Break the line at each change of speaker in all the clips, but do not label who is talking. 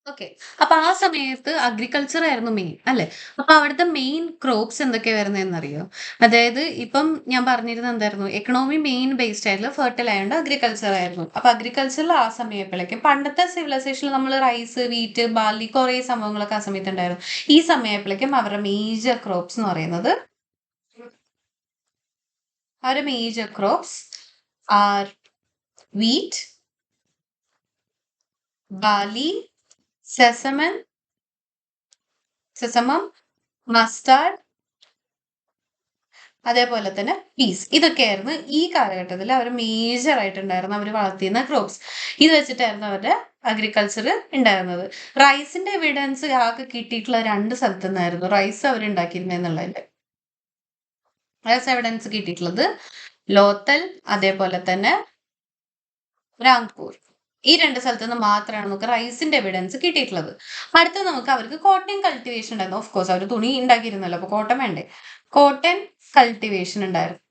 Okay. അപ്പൊ ആ സമയത്ത് അഗ്രികൾച്ചർ ആയിരുന്നു മെയിൻ അല്ലേ? അപ്പൊ അവിടുത്തെ മെയിൻ ക്രോപ്സ് എന്തൊക്കെയാ വരുന്നതെന്നറിയോ? അതായത് ഇപ്പം ഞാൻ പറഞ്ഞിരുന്നത് എന്തായിരുന്നു? എക്കണോമി മെയിൻ ബേസ്ഡ് ആയിട്ടുള്ള ഫെർട്ടൈൽ ആയോണ്ട് അഗ്രികൾച്ചർ ആയിരുന്നു. അപ്പൊ അഗ്രികൾച്ചറിൽ ആ സമയപ്പോഴേക്കും പണ്ടത്തെ സിവിലൈസേഷനിൽ നമ്മൾ റൈസ്, വീറ്റ്, ബാർലി കുറേ സംഭവങ്ങളൊക്കെ ആ സമയത്ത് ഉണ്ടായിരുന്നു. ഈ സമയപ്പോഴേക്കും അവരുടെ major crops are wheat, barley, sesamum, sesamum, mustard, അതേപോലെ തന്നെ പീസ്. ഇതൊക്കെയായിരുന്നു ഈ കാലഘട്ടത്തിൽ അവർ മേജർ ആയിട്ടുണ്ടായിരുന്ന അവർ വളർത്തിയിരുന്ന ക്രോപ്സ്. ഇത് വെച്ചിട്ടായിരുന്നു അവരുടെ അഗ്രികൾച്ചർ ഉണ്ടായിരുന്നത്. റൈസിന്റെ എവിഡൻസ് ആകെ കിട്ടിയിട്ടുള്ള 2 സ്ഥലത്തു നിന്നായിരുന്നു റൈസ് അവർ ഉണ്ടാക്കിയിരുന്നതിന്റെ റൈസ് എവിഡൻസ് കിട്ടിയിട്ടുള്ളത് ലോത്തൽ, അതേപോലെ തന്നെ രാംപൂർ. ഈ 2 സ്ഥലത്തു നിന്ന് മാത്രമാണ് നമുക്ക് റൈസിന്റെ എവിഡൻസ് കിട്ടിയിട്ടുള്ളത്. അടുത്ത നമുക്ക് അവർക്ക് കോട്ടൺ കൾട്ടിവേഷൻ ഉണ്ടായിരുന്നു. ഓഫ് കോഴ്സ് അവർ തുണി ഉണ്ടാക്കിയിരുന്നല്ലോ, അപ്പൊ കോട്ടൺ വേണ്ടേ? കോട്ടൺ കൾട്ടിവേഷൻ ഉണ്ടായിരുന്നു.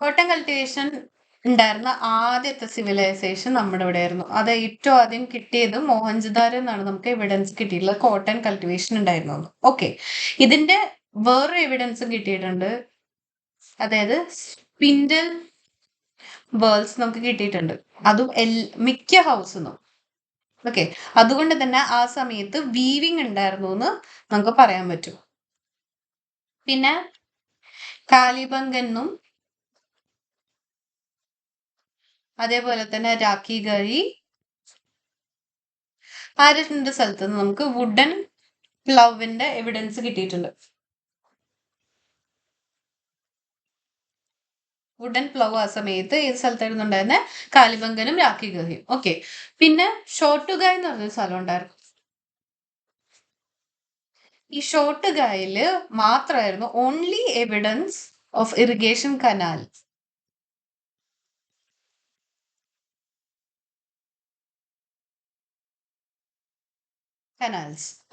കോട്ടൺ കൾട്ടിവേഷൻ ഉണ്ടായിരുന്ന ആദ്യത്തെ സിവിലൈസേഷൻ നമ്മുടെ ഇവിടെ ആയിരുന്നു. അത് ഏറ്റവും ആദ്യം കിട്ടിയത് മോഹൻജദാരോ എന്നാണ് നമുക്ക് എവിഡൻസ് കിട്ടിയിട്ടുള്ളത് കോട്ടൺ കൾട്ടിവേഷൻ ഉണ്ടായിരുന്നു. ഓക്കെ, ഇതിന്റെ വേറൊരു എവിഡൻസും കിട്ടിയിട്ടുണ്ട്. അതായത് സ്പിൻഡൽ വേൾസ് നമുക്ക് കിട്ടിയിട്ടുണ്ട്. അതും മിക്ക ഹൗസിന്നും. ഓക്കെ, അതുകൊണ്ട് തന്നെ ആ സമയത്ത് വീവിങ് ഉണ്ടായിരുന്നു എന്ന് നമുക്ക് പറയാൻ പറ്റും. പിന്നെ കാലിബംഗെന്നും അതേപോലെ തന്നെ രാഖി ഗറി, ആ 2 സ്ഥലത്ത് നിന്ന് നമുക്ക് വുഡൻ പ്ലവിന്റെ എവിഡൻസ് കിട്ടിയിട്ടുണ്ട്. വുഡൻ പ്ലവ് ആ സമയത്ത് ഏത് സ്ഥലത്തായിരുന്നു ഉണ്ടായിരുന്നത്? കാലിബംഗനും രാഖി ഗറിയും. ഓക്കെ, പിന്നെ ഷോട്ടുഗായ് എന്ന് പറഞ്ഞൊരു സ്ഥലം ഉണ്ടായിരുന്നു. ഈ ഷോട്ടുഗായില് മാത്രമായിരുന്നു only evidence of irrigation canals.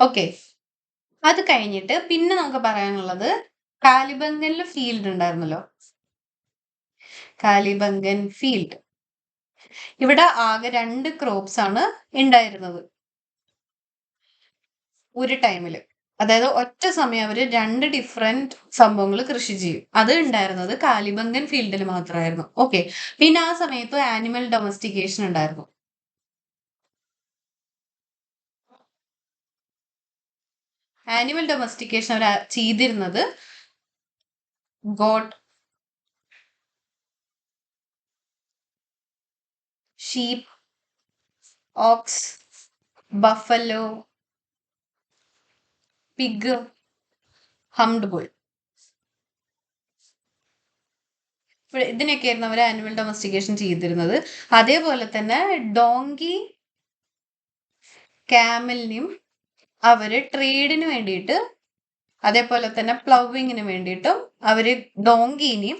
Okay, അത് കഴിഞ്ഞിട്ട് പിന്നെ നമുക്ക് പറയാനുള്ളത് കാലിബംഗനിൽ ഫീൽഡ് ഉണ്ടായിരുന്നല്ലോ. കാലിബംഗൻ ഫീൽഡ്, ഇവിടെ ആകെ 2 ക്രോപ്സ് ആണ് ഉണ്ടായിരുന്നത് ഒരു ടൈമില്. അതായത് ഒറ്റ സമയം അവര് 2 ഡിഫറെന്റ് സംഭവങ്ങൾ കൃഷി ചെയ്യും. അത് ഉണ്ടായിരുന്നത് കാലിബംഗൻ ഫീൽഡിൽ മാത്രമായിരുന്നു. ഓക്കെ, പിന്നെ ആ സമയത്ത് ആനിമൽ ഡൊമസ്റ്റിക്കേഷൻ ഉണ്ടായിരുന്നു. ആനിമൽ ഡൊമസ്റ്റിക്കേഷൻ അവർ ചെയ്തിരുന്നത് goat, sheep, ox, buffalo, pig, humped bull. ഇതിനൊക്കെയായിരുന്നു അവർ ആനിമൽ ഡൊമസ്റ്റിക്കേഷൻ ചെയ്തിരുന്നത്. അതേപോലെ തന്നെ ഡോങ്കി, ക്യാമലിനെയും അവര് ട്രേഡിന് വേണ്ടിയിട്ട്, അതേപോലെ തന്നെ പ്ലവിങ്ങിന് വേണ്ടിയിട്ടും അവര് ഡോങ്കീനെയും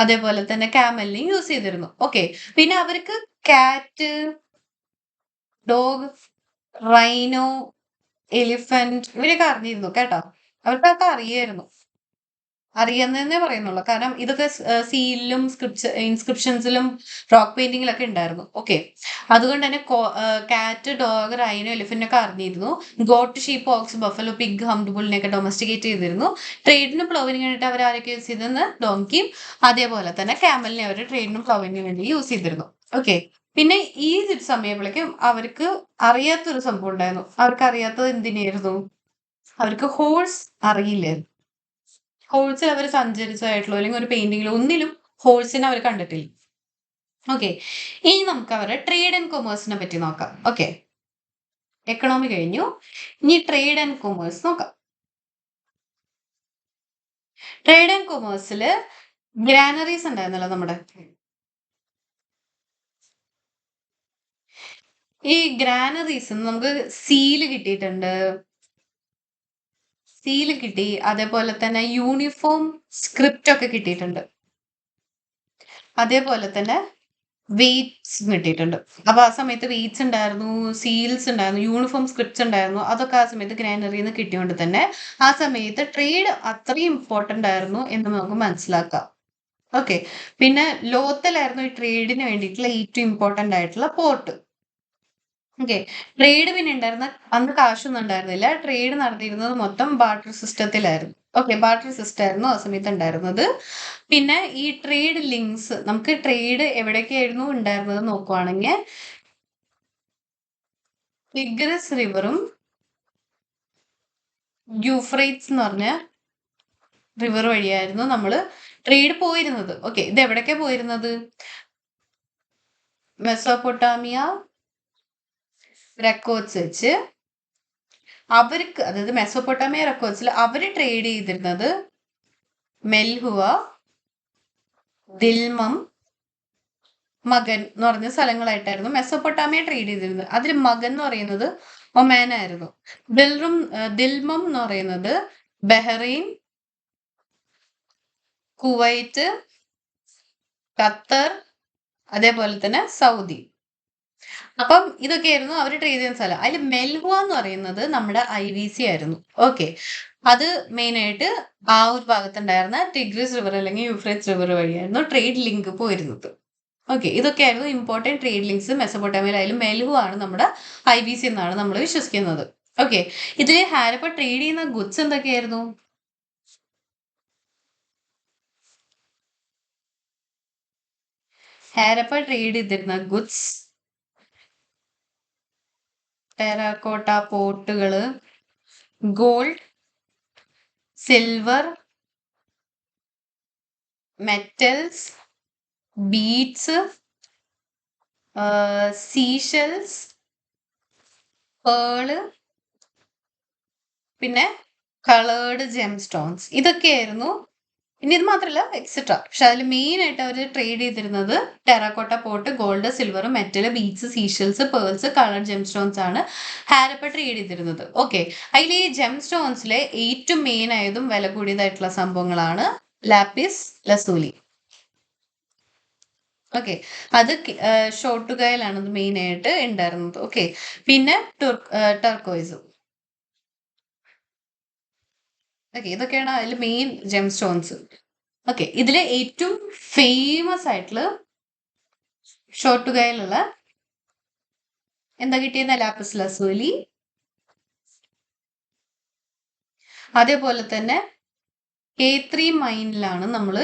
അതേപോലെ തന്നെ ക്യാമലിനെയും യൂസ് ചെയ്തിരുന്നു. ഓക്കെ, പിന്നെ അവർക്ക് കാറ്റ്, ഡോഗ്, റൈനോ, എലിഫന്റ് ഇവരൊക്കെ അറിഞ്ഞിരുന്നു കേട്ടോ. അവർക്കൊക്കെ അറിയായിരുന്നു. അറിയാവുന്നതെന്നേ പറയുന്നുള്ളൂ. കാരണം ഇതൊക്കെ സീലിലും ഇൻസ്ക്രിപ്ഷൻസിലും റോക്ക് പെയിന്റിങ്ങിലൊക്കെ ഉണ്ടായിരുന്നു. ഓക്കെ, അതുകൊണ്ട് തന്നെ കാറ്റ്, ഡോഗ്, റൈനോ, എലിഫന്റ് ഒക്കെ അറിഞ്ഞിരുന്നു. Goat, sheep, ox, buffalo, pig, humped ബുള്ളിനെയൊക്കെ ഡൊമസ്റ്റിക്കേറ്റ് ചെയ്തിരുന്നു. ട്രേഡിനും പ്ലവിനും വേണ്ടിയിട്ട് അവർ ആരൊക്കെ യൂസ് ചെയ്തെന്ന് ഡോങ്കിയും അതേപോലെ തന്നെ ക്യാമലിനെ അവർ ട്രേഡിനും പ്ലവിനും വേണ്ടി യൂസ് ചെയ്തിരുന്നു. ഓക്കെ, പിന്നെ ഈ സമയപ്പോഴേക്കും അവർക്ക് അറിയാത്തൊരു സംഭവം ഉണ്ടായിരുന്നു. അവർക്ക് അറിയാത്തത് എന്തിനായിരുന്നു? അവർക്ക് ഹോഴ്സ് അറിയില്ലായിരുന്നു. ഹോഴ്സിൽ അവർ സഞ്ചരിച്ചതായിട്ടുള്ളോ അല്ലെങ്കിൽ ഒരു പെയിന്റിങ്ങിലോ ഒന്നിലും ഹോഴ്സിനെ അവർ കണ്ടിട്ടില്ല. ഓക്കെ, ഇനി നമുക്ക് അവരുടെ ട്രേഡ് ആൻഡ് കൊമേഴ്സിനെ പറ്റി നോക്കാം. ഓക്കെ, എക്കണോമി കഴിഞ്ഞു, ഇനി ട്രേഡ് ആൻഡ് കൊമേഴ്സ് നോക്കാം. ട്രേഡ് ആൻഡ് കൊമേഴ്സിൽ ഗ്രാനറീസ് ഉണ്ടായിരുന്നല്ലോ നമ്മുടെ. ഈ ഗ്രാനറീസ് നമുക്ക് സീല് കിട്ടിയിട്ടുണ്ട്, സീല് കിട്ടി, അതേപോലെ തന്നെ യൂണിഫോം സ്ക്രിപ്റ്റ് ഒക്കെ കിട്ടിയിട്ടുണ്ട്, അതേപോലെ തന്നെ വെയ്റ്റ്സ് കിട്ടിയിട്ടുണ്ട്. അപ്പൊ ആ സമയത്ത് വെയ്റ്റ്സ് ഉണ്ടായിരുന്നു, സീൽസ് ഉണ്ടായിരുന്നു, യൂണിഫോം സ്ക്രിപ്റ്റ്സ് ഉണ്ടായിരുന്നു. അതൊക്കെ ആ സമയത്ത് ഗ്രാനറിയിൽ നിന്ന് കിട്ടിയോണ്ട് തന്നെ ആ സമയത്ത് ട്രേഡ് അത്രയും ഇമ്പോർട്ടന്റ് ആയിരുന്നു എന്ന് നമുക്ക് മനസ്സിലാക്കാം. ഓക്കെ, പിന്നെ ലോത്തലായിരുന്നു ഈ ട്രേഡിന് വേണ്ടിയിട്ടുള്ള ഏറ്റവും ഇമ്പോർട്ടന്റ് ആയിട്ടുള്ള പോർട്ട്. ഓക്കെ. ട്രേഡ് പിന്നെ ഉണ്ടായിരുന്ന അന്ന് കാശൊന്നും ഉണ്ടായിരുന്നില്ല. ട്രേഡ് നടത്തിയിരുന്നത് മൊത്തം ബാർട്ടർ സിസ്റ്റത്തിലായിരുന്നു. ഓക്കെ. ബാർട്ടർ സിസ്റ്റം ആയിരുന്നു ആ സമയത്ത് ഉണ്ടായിരുന്നത്. പിന്നെ ഈ ട്രേഡ് ലിങ്ക്സ് നമുക്ക് ട്രേഡ് എവിടെയൊക്കെയായിരുന്നു ഉണ്ടായിരുന്നത് നോക്കുവാണെങ്കിൽ ടിഗ്രസ് റിവറും യൂഫ്രൈറ്റ്സ് എന്ന് പറഞ്ഞ റിവർ വഴിയായിരുന്നു നമ്മൾ ട്രേഡ് പോയിരുന്നത്. ഓക്കെ. ഇത് എവിടേക്കാ പോയിരുന്നത്? മെസോപ്പൊട്ടാമിയ റെക്കോർഡ്സ് വെച്ച് അവർക്ക്, അതായത് മെസോപ്പൊട്ടാമിയ റെക്കോർഡ്സിൽ അവർ ട്രേഡ് ചെയ്തിരുന്നത് മെൽഹുവ, ദിൽമം, മകൻ എന്ന് പറഞ്ഞ സ്ഥലങ്ങളായിട്ടായിരുന്നു മെസോപ്പൊട്ടാമിയ ട്രേഡ് ചെയ്തിരുന്നത്. അതിൽ മകൻ എന്ന് പറയുന്നത് ഒമാൻ ആയിരുന്നു. ദിൽമം എന്ന് പറയുന്നത് ബഹ്റൈൻ, കുവൈറ്റ്, ഖത്തർ, അതേപോലെ തന്നെ സൗദി. അപ്പം ഇതൊക്കെയായിരുന്നു അവർ ട്രേഡ് ചെയ്യുന്ന സ്ഥലം. അതിൽ മെൽഹുവ എന്ന് പറയുന്നത് നമ്മുടെ IVC ആയിരുന്നു. ഓക്കെ. അത് മെയിൻ ആയിട്ട് ആ ഒരു ഭാഗത്തുണ്ടായിരുന്ന ടിഗ്രിസ് റിവർ അല്ലെങ്കിൽ യൂഫ്രൈറ്റ്സ് റിവർ വഴിയായിരുന്നു ട്രേഡ് ലിങ്ക് പോയിരുന്നത്. ഓക്കെ. ഇതൊക്കെയായിരുന്നു ഇമ്പോർട്ടൻറ്റ് ട്രേഡ് ലിങ്ക്സ് മെസോപ്പൊട്ടാമിയയിലായാലും. മെൽഹു ആണ് നമ്മുടെ IVC എന്നാണ് നമ്മൾ വിശ്വസിക്കുന്നത്. ഓക്കെ. ഇതിൽ ഹാരപ്പ ട്രേഡ് ചെയ്യുന്ന ഗുഡ്സ് എന്തൊക്കെയായിരുന്നു? ഹാരപ്പ ട്രേഡ് ചെയ്തിരുന്ന ഗുഡ്സ് ടെറാക്കോട്ട പോട്ടുകള്, gold, silver, metals, beads, seashells, pearl, പിന്നെ കളേർഡ് ജെം സ്റ്റോൺസ്. ഇതൊക്കെയായിരുന്നു. ഇനി ഇത് മാത്രമല്ല എക്സെട്ര. പക്ഷെ അതിൽ മെയിൻ ആയിട്ട് അവർ ട്രേഡ് ചെയ്തിരുന്നത് terracotta pot, gold, silver, metal, beads, seashells, pearls, colour gem stones ആണ് ഹാരപ്പ ട്രേഡ് ചെയ്തിരുന്നത്. ഓക്കെ. അതിൽ ഈ ജെം സ്റ്റോൺസിലെ ഏറ്റവും മെയിൻ ആയതും വില കൂടിയതായിട്ടുള്ള സംഭവങ്ങളാണ് ലാപ്പിസ് ലസൂലി. ഓക്കെ. അത് ഷോട്ടുഗയിലാണ് അത് മെയിൻ ആയിട്ട് ഉണ്ടായിരുന്നത്. ഓക്കെ. പിന്നെ ടർക്കോയിസും. ഓക്കെ. ഇതൊക്കെയാണ് അതിൽ മെയിൻ ജെം സ്റ്റോൺസ്. ഓക്കെ. ഇതിലെ ഏറ്റവും ഫേമസ് ആയിട്ടുള്ള ഷോട്ടുഗയിലുള്ള എന്താ കിട്ടിയെന്ന ലാപ്പിസ് ലസൂലി, അതേപോലെ തന്നെ K3 മൈനിലാണ് നമ്മൾ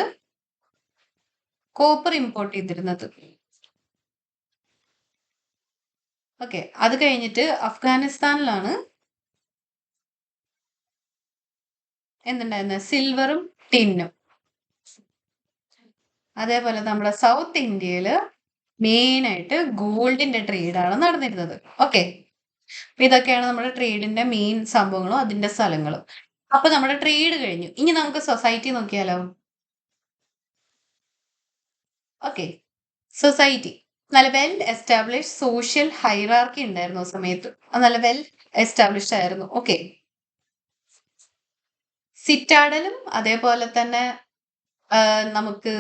കോപ്പർ ഇമ്പോർട്ട് ചെയ്തിരുന്നത്. ഓക്കെ. അത് കഴിഞ്ഞിട്ട് അഫ്ഗാനിസ്ഥാനിലാണ് എന്തുണ്ടായിരുന്നത്? സിൽവറും ടിന്നും. അതേപോലെ നമ്മുടെ സൗത്ത് ഇന്ത്യയിൽ മെയിൻ ആയിട്ട് ഗോൾഡിന്റെ ട്രേഡാണ് നടന്നിരുന്നത്. ഓക്കെ. ഇതൊക്കെയാണ് നമ്മുടെ ട്രേഡിന്റെ മെയിൻ സംഭവങ്ങളും അതിന്റെ സ്ഥലങ്ങളും. അപ്പൊ നമ്മുടെ ട്രേഡ് കഴിഞ്ഞു. ഇനി നമുക്ക് സൊസൈറ്റി നോക്കിയാലോ? ഓക്കെ. സൊസൈറ്റി നല്ല വെൽ എസ്റ്റാബ്ലിഷ് സോഷ്യൽ ഹൈറാർക്കി ഉണ്ടായിരുന്നു ആ സമയത്ത്. നല്ല വെൽ എസ്റ്റാബ്ലിഷ്ഡ് ആയിരുന്നു. ഓക്കെ. സിറ്റാഡലും അതേപോലെ തന്നെ നമുക്ക്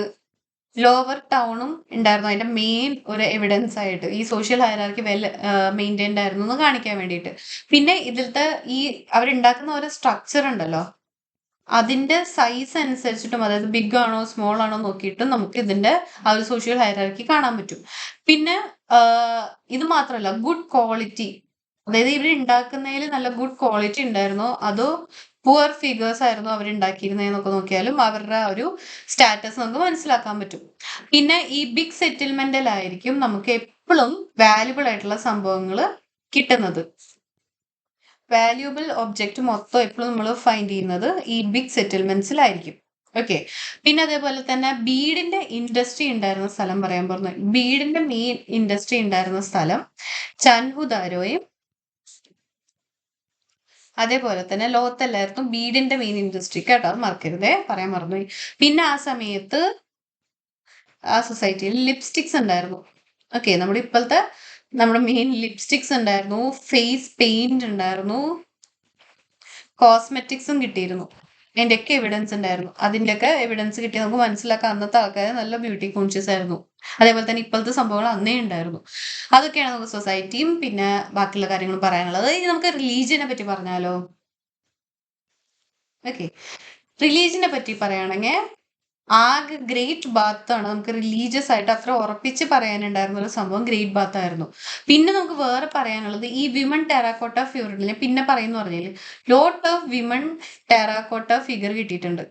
ലോവർ ടൗണും ഉണ്ടായിരുന്നു അതിന്റെ മെയിൻ ഒരു എവിഡൻസ് ആയിട്ട്. ഈ സോഷ്യൽ ഹൈറാർക്കി വെൽ മെയിൻറ്റൈൻഡ് ആയിരുന്നു എന്ന് കാണിക്കാൻ വേണ്ടിയിട്ട്. പിന്നെ ഇതിലത്തെ ഈ അവരുണ്ടാക്കുന്ന ഒരു സ്ട്രക്ചർ ഉണ്ടല്ലോ, അതിന്റെ സൈസ് അനുസരിച്ചിട്ടും, അതായത് ബിഗ് ആണോ സ്മോൾ ആണോ നോക്കിയിട്ടും നമുക്ക് ഇതിന്റെ ആ ഒരു സോഷ്യൽ ഹൈറാർക്കി കാണാൻ പറ്റും. പിന്നെ ഇത് മാത്രമല്ല, ഗുഡ് ക്വാളിറ്റി, അതായത് ഇവർ ഉണ്ടാക്കുന്നതിൽ നല്ല ഗുഡ് ക്വാളിറ്റി ഉണ്ടായിരുന്നോ അതോ പുവർ ഫിഗേഴ്സ് ആയിരുന്നു അവരുണ്ടാക്കിയിരുന്നതെന്നൊക്കെ നോക്കിയാലും അവരുടെ ഒരു സ്റ്റാറ്റസ് നമുക്ക് മനസ്സിലാക്കാൻ പറ്റും. പിന്നെ ഈ ബിഗ് സെറ്റിൽമെന്റിലായിരിക്കും നമുക്ക് എപ്പോഴും വാല്യുബിൾ ആയിട്ടുള്ള സംഭവങ്ങൾ കിട്ടുന്നത്. വാല്യൂബിൾ ഒബ്ജക്റ്റ് മൊത്തം എപ്പോഴും നമ്മൾ ഫൈൻഡ് ചെയ്യുന്നത് ഈ ബിഗ് സെറ്റിൽമെന്റ്സിലായിരിക്കും. ഓക്കെ. പിന്നെ അതേപോലെ തന്നെ ബീഡിന്റെ ഇൻഡസ്ട്രി ഉണ്ടായിരുന്ന സ്ഥലം പറയാൻ പറഞ്ഞു. ബീഡിന്റെ മെയിൻ ഇൻഡസ്ട്രി ഉണ്ടായിരുന്ന സ്ഥലം ചൻഹുദാരോയും അതേപോലെ തന്നെ ലോകത്തല്ലായിരുന്നു ബീഡിന്റെ മെയിൻ ഇൻഡസ്ട്രി. കേട്ടോ, അത് മറക്കരുതേ, പറയാൻ മറന്നുപോയി. പിന്നെ ആ സമയത്ത് ആ സൊസൈറ്റിയിൽ ലിപ്സ്റ്റിക്സ് ഉണ്ടായിരുന്നു. ഓക്കെ. നമ്മുടെ മെയിൻ ലിപ്സ്റ്റിക്സ് ഉണ്ടായിരുന്നു, ഫേസ് പെയിന്റ് ഉണ്ടായിരുന്നു, കോസ്മെറ്റിക്സും കിട്ടിയിരുന്നു. അതിൻ്റെയൊക്കെ എവിഡൻസ് ഉണ്ടായിരുന്നു. അതിൻ്റെയൊക്കെ എവിഡൻസ് കിട്ടി നമുക്ക് മനസ്സിലാക്കാം അന്നത്തെ ആൾക്കാർ നല്ല ബ്യൂട്ടി കോൺഷ്യസ് ആയിരുന്നു. അതേപോലെ തന്നെ ഇപ്പോഴത്തെ സംഭവങ്ങൾ അന്നേ ഉണ്ടായിരുന്നു. അതൊക്കെയാണ് നമുക്ക് സൊസൈറ്റിയും പിന്നെ ബാക്കിയുള്ള കാര്യങ്ങളും പറയാനുള്ളത്. ഇനി നമുക്ക് റിലീജിയനെ പറ്റി പറഞ്ഞാലോ? ഓക്കെ. റിലീജിയനെ പറ്റി പറയുകയാണെങ്കിൽ ആകെ ഗ്രേറ്റ് ബാത്ത് ആണ് നമുക്ക് റിലീജിയസ് ആയിട്ട് അത്ര ഉറപ്പിച്ച് പറയാനുണ്ടായിരുന്ന ഒരു സംഭവം ഗ്രേറ്റ് ബാത്ത് ആയിരുന്നു. പിന്നെ നമുക്ക് വേറെ പറയാനുള്ളത് ഈ വിമൺ ടെറാക്കോട്ട ഫ്യൂറലിനെ പിന്നെ പറയുന്ന പറഞ്ഞാല് lot of women terracotta figure കിട്ടിയിട്ടുണ്ട്.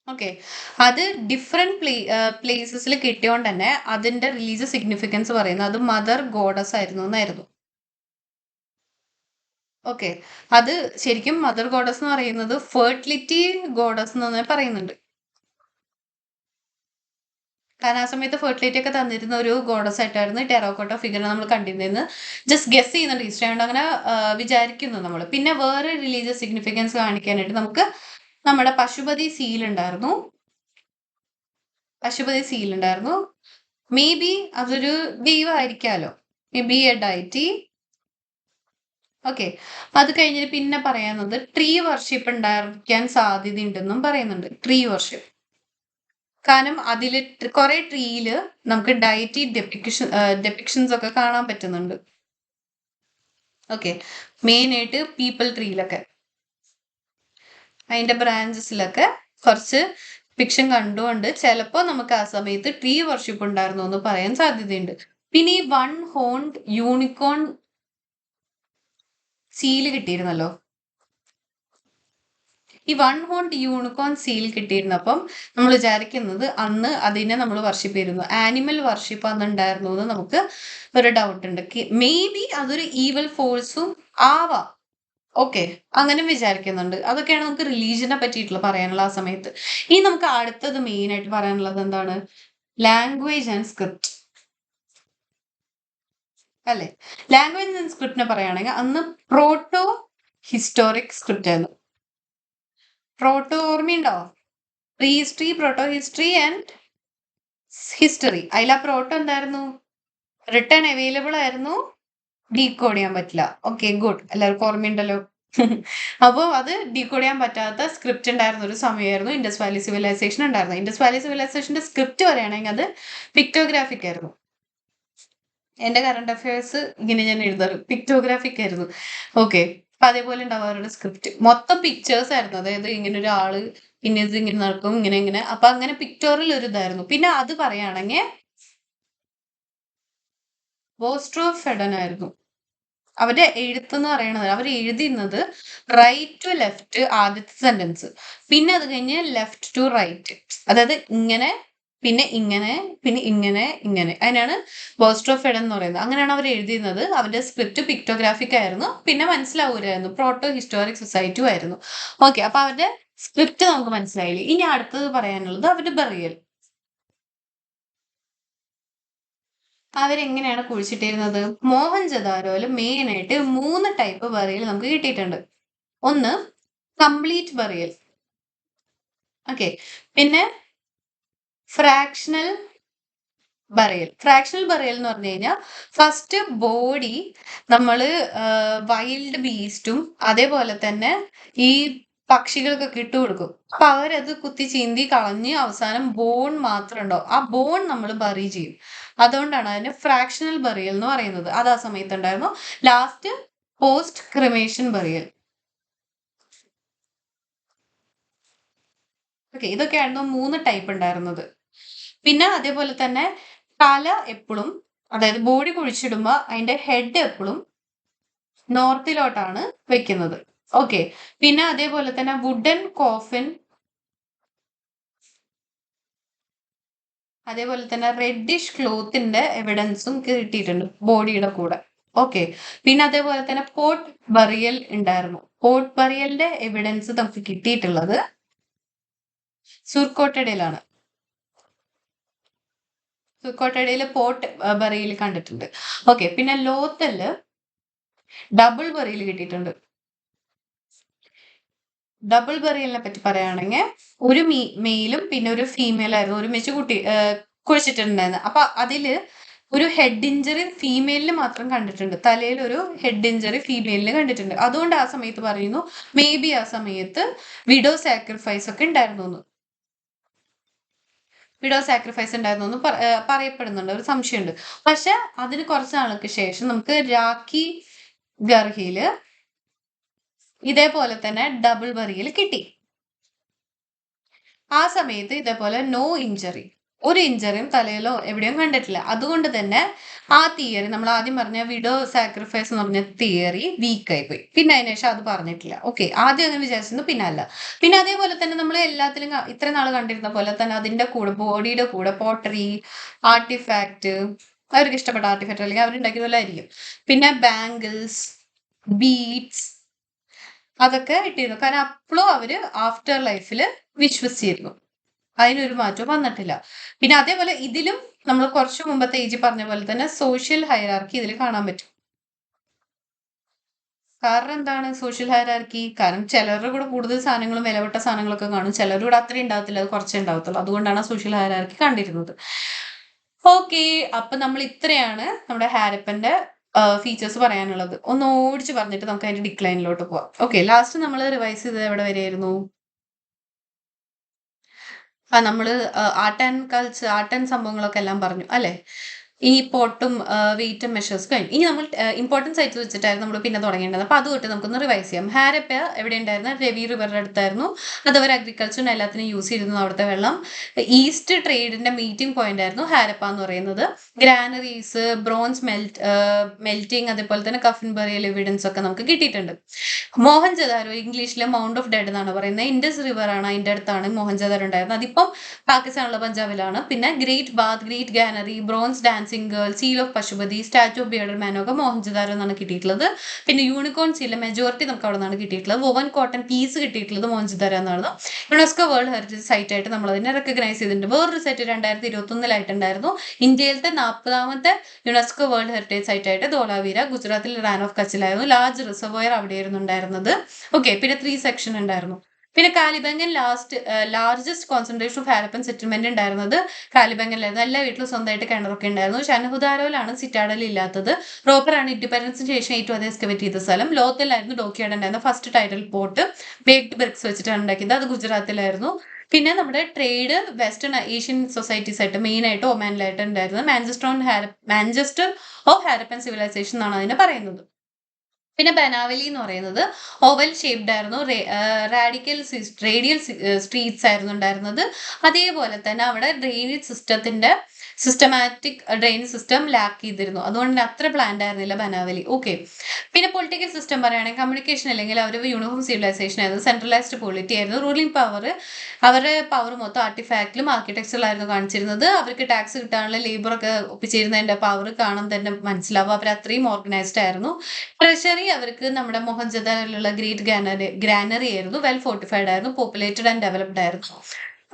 ഓക്കെ, അത് ഡിഫറെന്റ് പ്ലേസസിൽ കിട്ടിയോണ്ട് തന്നെ അതിന്റെ റിലീജിയസ് സിഗ്നിഫിക്കൻസ് പറയുന്നത് അത് മദർ ഗോഡസ് ആയിരുന്നു എന്നായിരുന്നു. ഓക്കെ, അത് ശരിക്കും മദർ ഗോഡസ് എന്ന് പറയുന്നത് ഫെർട്ടിലിറ്റി ഗോഡസ് എന്ന് തന്നെ പറയുന്നുണ്ട്. കാരണം ആ സമയത്ത് ഫെർട്ടിലിറ്റി ഒക്കെ തന്നിരുന്ന ഒരു ഗോഡസ് ആയിട്ടായിരുന്നു ടെറാക്കോട്ട ഫിഗർ നമ്മൾ കണ്ടിരുന്നത്. ജസ്റ്റ് ഗസ് ചെയ്യുന്നുണ്ട്, ഹിസ്റ്ററി കൊണ്ട് അങ്ങനെ വിചാരിക്കുന്നു നമ്മൾ. പിന്നെ വേറെ റിലീജിയസ് സിഗ്നിഫിക്കൻസ് കാണിക്കാനായിട്ട് നമുക്ക് നമ്മുടെ പശുപതി സീൽ ഉണ്ടായിരുന്നു. മേ ബി അതൊരു ദൈവമായിരിക്കാലോ, maybe a deity. Okay, അത് കഴിഞ്ഞിട്ട് പിന്നെ പറയുന്നത് ട്രീ വർഷിപ്പ് ഉണ്ടായിരിക്കാൻ സാധ്യതയുണ്ടെന്നും പറയുന്നുണ്ട്. ട്രീ വർഷിപ്പ് കാരണം അതിൽ കുറെ ട്രീയില് നമുക്ക് ഡയറ്റി ഡെപ്പിക്ഷൻസ് ഒക്കെ കാണാൻ പറ്റുന്നുണ്ട്. ഓക്കെ, മെയിൻ ആയിട്ട് പീപ്പിൾ ട്രീയിലൊക്കെ അതിന്റെ ബ്രാഞ്ചസിലൊക്കെ കുറച്ച് പിക്ഷൻ കണ്ടുകൊണ്ട് ചിലപ്പോൾ നമുക്ക് ആ സമയത്ത് ട്രീ വർഷിപ്പ് ഉണ്ടായിരുന്നു എന്ന് പറയാൻ സാധ്യതയുണ്ട്. പിന്നെ ഈ വൺ ഹോൺഡ് യൂണിക്കോൺ സീല് കിട്ടിയിരുന്നല്ലോ. ഈ വൺ ഹോൺഡ് യൂണിക്കോൺ സീൽ കിട്ടിയിരുന്നപ്പം നമ്മൾ വിചാരിക്കുന്നത് അന്ന് അതിനെ നമ്മൾ വർഷിപ്പ് ചെയ്തിരുന്നു. ആനിമൽ വർഷിപ്പ് അന്ന് ഉണ്ടായിരുന്നു എന്ന് നമുക്ക് ഒരു ഡൗട്ട് ഉണ്ട്. മേ ബി അതൊരു ഈവൽ ഫോഴ്സും ആവാം. ഓക്കെ, അങ്ങനെ വിചാരിക്കുന്നുണ്ട്. അതൊക്കെയാണ് നമുക്ക് റിലീജിയനെ പറ്റിയിട്ടുള്ള പറയാനുള്ള ആ സമയത്ത്. ഇനി നമുക്ക് അടുത്തത് മെയിൻ ആയിട്ട് പറയാനുള്ളത് എന്താണ്? ലാംഗ്വേജ് ആൻഡ് സ്ക്രിപ്റ്റ് അല്ലെ? ലാംഗ്വേജ് ആൻഡ് സ്ക്രിപ്റ്റിനെ പറയുകയാണെങ്കിൽ അന്ന് പ്രോട്ടോ ഹിസ്റ്റോറിക് സ്ക്രിപ്റ്റ് ആയിരുന്നു. പ്രോട്ടോ ഓർമ്മയുണ്ടോ? Pre history, proto history and history. അതിൽ ആ പ്രോട്ടോ എന്തായിരുന്നു? റിട്ടേൺ അവൈലബിൾ ആയിരുന്നു, ഡീകോഡ് ചെയ്യാൻ പറ്റില്ല. ഓക്കെ, ഗുഡ്, എല്ലാവർക്കും ഓർമ്മയുണ്ടല്ലോ. അപ്പോൾ അത് ഡീകോഡ് ചെയ്യാൻ പറ്റാത്ത സ്ക്രിപ്റ്റ് ഉണ്ടായിരുന്ന ഒരു സമയമായിരുന്നു ഇൻഡസ് വാലി സിവിലൈസേഷൻ ഉണ്ടായിരുന്നത്. ഇൻഡസ് വാലി സിവിലൈസേഷന്റെ സ്ക്രിപ്റ്റ് പറയുകയാണെങ്കിൽ അത് പിക്ടോഗ്രാഫിക് ആയിരുന്നു. എന്റെ കറണ്ട് അഫയേഴ്സ് ഇങ്ങനെ ഞാൻ എഴുതാറ് പിക്ടോഗ്രാഫിക് ആയിരുന്നു. ഓക്കെ, അപ്പൊ അതേപോലെ ഉണ്ടാവും അവരുടെ സ്ക്രിപ്റ്റ്. മൊത്തം പിക്ചേഴ്സ് ആയിരുന്നു. അതായത് ഇങ്ങനെ ഒരാള് പിന്നെ ഇത് ഇങ്ങനെ നടക്കും, ഇങ്ങനെ ഇങ്ങനെ. അപ്പൊ അങ്ങനെ പിക്ടോറിൽ ഒരു ഇതായിരുന്നു. പിന്നെ അത് പറയുകയാണെങ്കിൽ വോസ്ട്രോഫെഡൻ ആയിരുന്നു അവരുടെ എഴുത്തെന്ന് പറയുന്നത്. അവർ എഴുതിയിരുന്നത് റൈറ്റ് ടു ലെഫ്റ്റ് ആദ്യത്തെ സെന്റൻസ്, പിന്നെ അത് കഴിഞ്ഞ് ലെഫ്റ്റ് ടു റൈറ്റ്, അതായത് ഇങ്ങനെ പിന്നെ ഇങ്ങനെ പിന്നെ ഇങ്ങനെ ഇങ്ങനെ. അതിനാണ് വോസ്ട്രോഫെഡൻ എന്ന് പറയുന്നത്. അങ്ങനെയാണ് അവർ എഴുതിയിരുന്നത്. അവരുടെ സ്ക്രിപ്റ്റ് പിക്ടോഗ്രാഫിക് ആയിരുന്നു. പിന്നെ മനസ്സിലാവൂലായിരുന്നു, പ്രോട്ടോ ഹിസ്റ്റോറിക് സൊസൈറ്റി ആയിരുന്നു. ഓക്കെ, അപ്പൊ അവരുടെ സ്ക്രിപ്റ്റ് നമുക്ക് മനസ്സിലായില്ലേ. ഇനി അടുത്തത് പറയാനുള്ളത് അവരുടെ ബറിയൽ. അവരെങ്ങനെയാണ് കുഴിച്ചിട്ടിരുന്നത്? മോഹൻജദാരോയിൽ മെയിൻ ആയിട്ട് 3 ടൈപ്പ് ബറിയൽ നമുക്ക് കിട്ടിയിട്ടുണ്ട്. ഒന്ന് കംപ്ലീറ്റ് ബറിയൽ. ഓക്കെ, പിന്നെ ഫ്രാക്ഷണൽ ബറിയൽ. ഫ്രാക്ഷണൽ ബറിയൽ എന്ന് പറഞ്ഞു കഴിഞ്ഞാൽ ഫസ്റ്റ് ബോഡി നമ്മൾ വൈൽഡ് ബീസ്റ്റും അതേപോലെ തന്നെ ഈ പക്ഷികൾക്കൊക്കെ ഇട്ട് കൊടുക്കും. അപ്പൊ അവരത് കുത്തി ചീന്തി കളഞ്ഞ് അവസാനം ബോൺ മാത്രം ഉണ്ടാവും. ആ ബോൺ നമ്മൾ ബറി ചെയ്യും. അതുകൊണ്ടാണ് അതിന് ഫ്രാക്ഷണൽ ബറിയൽ എന്ന് പറയുന്നത്. അത് ആ സമയത്ത് ഉണ്ടായിരുന്നു. Last post cremation burial. Okay, ഇതൊക്കെയായിരുന്നു 3 ടൈപ്പ് ഉണ്ടായിരുന്നത്. പിന്നെ അതേപോലെ തന്നെ തല എപ്പോഴും, അതായത് ബോഡി കുഴിച്ചിടുമ്പോൾ അതിന്റെ ഹെഡ് എപ്പോഴും നോർത്തിലോട്ടാണ് വെക്കുന്നത്. ഓക്കെ, പിന്നെ അതേപോലെ തന്നെ വുഡൻ കോഫിൻ, അതേപോലെ തന്നെ റെഡിഷ് ക്ലോത്തിന്റെ എവിഡൻസും കിട്ടിയിട്ടുണ്ട് ബോഡിയുടെ കൂടെ. ഓക്കെ, പിന്നെ അതേപോലെ തന്നെ പോട്ട് ബറിയൽ ഉണ്ടായിരുന്നു. പോട്ട് ബറിയലിന്റെ എവിഡൻസ് നമുക്ക് കിട്ടിയിട്ടുള്ളത് സുർക്കോട്ടയിലാണ്. സുർക്കോട്ടയിൽ പോട്ട് ബറിയൽ കണ്ടിട്ടുണ്ട്. ഓക്കെ, പിന്നെ ലോത്തല് ഡബിൾ ബറിയൽ കിട്ടിയിട്ടുണ്ട്. ഡബിൾ ബറിയലിനെ പറ്റി പറയുകയാണെങ്കിൽ ഒരു മെയിലും പിന്നെ ഒരു ഫീമെയിൽ ആയിരുന്നു ഒരുമിച്ച് കുഴിച്ചിട്ടുണ്ടായിരുന്നത്. അപ്പൊ അതില് ഒരു ഹെഡ് ഇഞ്ചറി ഫീമെയിലിന് മാത്രം കണ്ടിട്ടുണ്ട്. തലയിൽ ഒരു ഹെഡ് ഇഞ്ചറി ഫീമെയിലിന് കണ്ടിട്ടുണ്ട്. അതുകൊണ്ട് ആ സമയത്ത് പറയുന്നു മേ ബി ആ സമയത്ത് വിഡോ സാക്രിഫൈസ് ഒക്കെ ഉണ്ടായിരുന്നു എന്ന്. വിഡോ സാക്രിഫൈസ് ഉണ്ടായിരുന്നു എന്ന് പറയപ്പെടുന്നുണ്ട്, ഒരു സംശയമുണ്ട്. പക്ഷെ അതിന് കുറച്ച് നാൾക്ക് ശേഷം നമുക്ക് രാഖി ഗർഹിയില് ഇതേപോലെ തന്നെ ഡബിൾ ബറിയൽ കിട്ടി. ആ സമയത്ത് ഇതേപോലെ നോ ഇഞ്ചറി, ഒരു ഇഞ്ചറിയും തലയിലോ എവിടെയും കണ്ടിട്ടില്ല. അതുകൊണ്ട് തന്നെ ആ തിയറി, നമ്മൾ ആദ്യം പറഞ്ഞ വിഡോ സാക്രിഫൈസ് എന്ന് പറഞ്ഞ തിയറി വീക്കായി പോയി. പിന്നെ അതിനുശേഷം അത് പറഞ്ഞിട്ടില്ല. ഓക്കെ, ആദ്യം അങ്ങനെ വിചാരിച്ചിരുന്നു, പിന്നെ അല്ല. പിന്നെ അതേപോലെ തന്നെ നമ്മൾ എല്ലാത്തിലും ഇത്ര നാൾ കണ്ടിരുന്ന പോലെ തന്നെ അതിന്റെ കൂടെ ബോഡിയുടെ കൂടെ പോട്ടറി, ആർട്ടിഫാക്ട്, അവർക്ക് ഇഷ്ടപ്പെട്ട ആർട്ടിഫാക്ട് അല്ലെങ്കിൽ അവരുണ്ടാക്കിയ പോലെ ആയിരിക്കും. പിന്നെ ബാംഗിൾസ്, ബീഡ്സ്, അതൊക്കെ ഇട്ടിരുന്നു. കാരണം അപ്പോഴും അവര് ആഫ്റ്റർ ലൈഫിൽ വിശ്വസിച്ചിരുന്നു. അതിനൊരു മാറ്റവും വന്നിട്ടില്ല. പിന്നെ അതേപോലെ ഇതിലും നമ്മൾ കുറച്ചു മുമ്പത്തെ ഏജ് പറഞ്ഞ പോലെ തന്നെ സോഷ്യൽ ഹൈറാർക്കി ഇതിൽ കാണാൻ പറ്റും. കാരണം എന്താണ് സോഷ്യൽ ഹൈറാർക്കി? കാരണം ചിലരുടെ കൂടെ കൂടുതൽ സാധനങ്ങളും വിലപ്പെട്ട സാധനങ്ങളൊക്കെ കാണും, ചിലരുടെ കൂടെ അത്രയും ഉണ്ടാവത്തില്ല, അത് കുറച്ചേ ഉണ്ടാവത്തുള്ളൂ. അതുകൊണ്ടാണ് സോഷ്യൽ ഹൈറാർക്കി കണ്ടിരുന്നത്. ഓക്കെ, അപ്പൊ നമ്മൾ ഇത്രയാണ് നമ്മുടെ ഹാരപ്പന്റെ ഫീച്ചേഴ്സ് പറയാനുള്ളത്. ഒന്ന് ഓടിച്ച് പറഞ്ഞിട്ട് നമുക്ക് അതിന്റെ ഡിക്ലൈനിലോട്ട് പോവാം. ഓക്കെ, ലാസ്റ്റ് നമ്മൾ റിവൈസ് ചെയ്തത് എവിടെ വരെയായിരുന്നു? നമ്മള് art and culture, art and സംഭവങ്ങളൊക്കെ എല്ലാം പറഞ്ഞു അല്ലെ? ഈ പോട്ടും വെയിറ്റും മെഷേഴ്സ് കഴിഞ്ഞു. ഇനി നമ്മൾ ഇമ്പോർട്ടൻസ് ആയിട്ട് വെച്ചിട്ടായിരുന്നു നമ്മൾ പിന്നെ തുടങ്ങേണ്ടത്. അപ്പൊ അത് തൊട്ട് നമുക്കൊന്ന് റിവൈസ് ചെയ്യാം. ഹാരപ്പ എവിടെ ഉണ്ടായിരുന്നു? രവി റിവറിന്റെ അടുത്തായിരുന്നു. അത് അവർ അഗ്രികൾച്ചറിന് എല്ലാത്തിനും യൂസ് ചെയ്തിരുന്നു അവിടുത്തെ വെള്ളം. ഈസ്റ്റ് ട്രേഡിന്റെ മീറ്റിംഗ് പോയിന്റ് ആയിരുന്നു ഹാരപ്പ എന്ന് പറയുന്നത്. ഗ്രാനറീസ്, ബ്രോൺസ് മെൽറ്റിംഗ്, അതേപോലെ തന്നെ കഫിൻ ബറിയൽ എവിഡൻസ് ഒക്കെ നമുക്ക് കിട്ടിയിട്ടുണ്ട്. മോഹൻജദാരോ ഇംഗ്ലീഷിലെ മൗണ്ട് ഓഫ് ഡെഡ് എന്നാണ് പറയുന്നത്. ഇൻഡസ് റിവർ ആണ് അതിന്റെ അടുത്താണ് മോഹൻജദാരോ ഉണ്ടായിരുന്നത്. അതിപ്പം പാകിസ്ഥാനുള്ള പഞ്ചാബിലാണ്. പിന്നെ great bath, great granary, bronze dancing girl, seal of Pashupati, statue of bearded man ഒക്കെ മോഹൻജദാരോ എന്നാണ് കിട്ടിയിട്ടുള്ളത്. പിന്നെ യൂണിക്കോൺ സീലിലെ മെജോറിറ്റി നമുക്ക് അവിടെ നിന്നാണ് കിട്ടിയിട്ടുള്ളത്. വോവൻ കോട്ടൺ പീസ് കിട്ടിയിട്ടുള്ളത് മോഹൻജദാരോ എന്നാണ്. യുനെസ്കോ വേൾഡ് ഹെറിറ്റേജ് സൈറ്റ് ആയിട്ട് നമ്മൾ അതിനെ റെക്കഗ്നൈസ് ചെയ്തിട്ടുണ്ട്. വേറൊരു സൈറ്റ് 2021 ഇന്ത്യയിലത്തെ 40ാമത്തെ യുനെസ്കോ വേൾഡ് ഹെറിറ്റേജ് സൈറ്റ് ആയിട്ട് ധോലാവീര ഗുജറാത്തിൽ റാൻ ഓഫ് കച്ചിലായിരുന്നു. ലാർജ് റിസർവോയർ അവിടെയായിരുന്നു ഉണ്ടായിരുന്നത്. ഓക്കെ, പിന്നെ 3 സെക്ഷൻ ഉണ്ടായിരുന്നു. പിന്നെ Kalibangan largest concentration of Harappan settlement ഉണ്ടായിരുന്നത് കാലിബംഗനിലായിരുന്നു. എല്ലാ വീട്ടിലും സ്വന്തമായിട്ട് കിണറൊക്കെ ഉണ്ടായിരുന്നു. ഷൻഹുദാരോയിലാണ് സിറ്റാഡൽ ഇല്ലാത്തത്. റോപ്പറാണ് ഇൻഡിപെൻഡൻസിന് ശേഷം ഏറ്റവും അധികം എക്സ്കവേറ്റ് ചെയ്ത സ്ഥലം. ലോത്തലായിരുന്നു ഡോക്കിയാർഡ് ഉണ്ടായിരുന്ന first tidal port. Baked bricks വെച്ചിട്ടാണ് ഉണ്ടാക്കിയത്. അത് ഗുജറാത്തിലായിരുന്നു. പിന്നെ നമ്മുടെ ട്രേഡ് വെസ്റ്റേൺ ഏഷ്യൻ സൊസൈറ്റീസ് ആയിട്ട് മെയിൻ ആയിട്ട് ഒമാനിലായിട്ട് ഉണ്ടായിരുന്നത്. മാഞ്ചസ്റ്റർ ഓഫ് ഹാരപ്പൻ സിവിലൈസേഷൻ എന്നാണ് അതിനെ പറയുന്നത്. പിന്നെ ബനാവലി എന്ന് പറയുന്നത് ഓവൽ ഷേപ്ഡ് ആയിരുന്നു. റേഡിയൽ സ്ട്രീറ്റ്സ് ആയിരുന്നു ഉണ്ടായിരുന്നത്. അതേപോലെ തന്നെ അവിടെ drainage systematic drainage system lack ചെയ്തിരുന്നു. അതുകൊണ്ട് അത്ര പ്ലാൻഡ് ആയിരുന്നില്ല ബനാവലി. ഓക്കെ, പിന്നെ പൊളിറ്റിക്കൽ സിസ്റ്റം പറയുകയാണെങ്കിൽ കമ്മ്യൂണിക്കേഷൻ അല്ലെങ്കിൽ അവർ യൂണിഫോം സിവിലൈസേഷൻ ആയിരുന്നു. സെൻട്രലൈസ്ഡ് പൊളിറ്റി ആയിരുന്നു. റൂളിംഗ് പവർ, അവരുടെ പവർ മൊത്തം ആർട്ടിഫാക്റ്റിലും ആർക്കിടെക്ചറിലായിരുന്നു കാണിച്ചിരുന്നത്. അവർക്ക് ടാക്സ് കിട്ടാനുള്ള ലേബർ ഒക്കെ ഒപ്പിച്ചിരുന്നതിന്റെ പവർ കാണാൻ തന്നെ മനസ്സിലാവും. അവർ അത്രയും ഓർഗനൈസ്ഡ് ആയിരുന്നു. ട്രഷറി അവർക്ക് നമ്മുടെ മോഹൻജദാരോയിലുള്ള ഗ്രാനറി ആയിരുന്നു. വെൽ ഫോർട്ടിഫൈഡ് ആയിരുന്നു. പോപ്പുലേറ്റഡ് ആൻഡ് ഡെവലപ്ഡ് ആയിരുന്നു.